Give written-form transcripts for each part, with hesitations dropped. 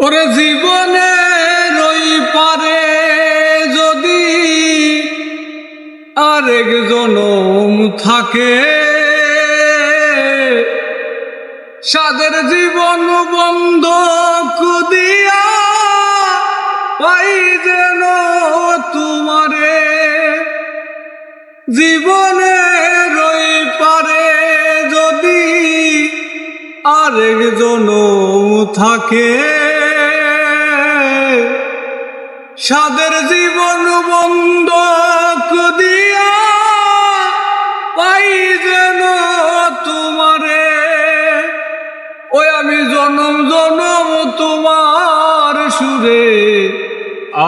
ওরে জীবনের ওই পারে যদি আরেক জনম থাকে, সাদের জীবন বন্ধক দিয়া পাই যেন তোমারে। জীবনের ওই পারে যদি আরেক জনম থাকে, সাদের জীবন বন্ধক দিয়া পাই যেন তোমারে। ওই আমি জনম জনম তোমার সুরে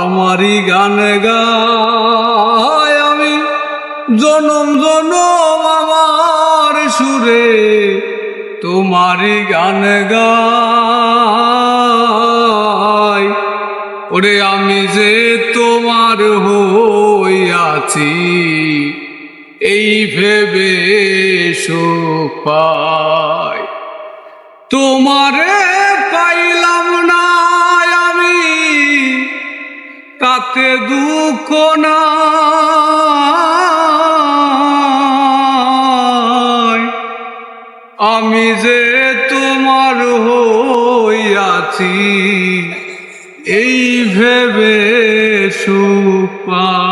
আমারই গান গাই, আমি জনম জনম আমার সুরে তোমারই গান গাই। ওরে আমি যে তোমার হইয়াছি এই ভেবে সুখ পাই, তোমারে পাইলাম না আমি তাতে দুঃখ নাই। আমি যে তোমার হইয়াছি এই ভেবে সুখ পাই।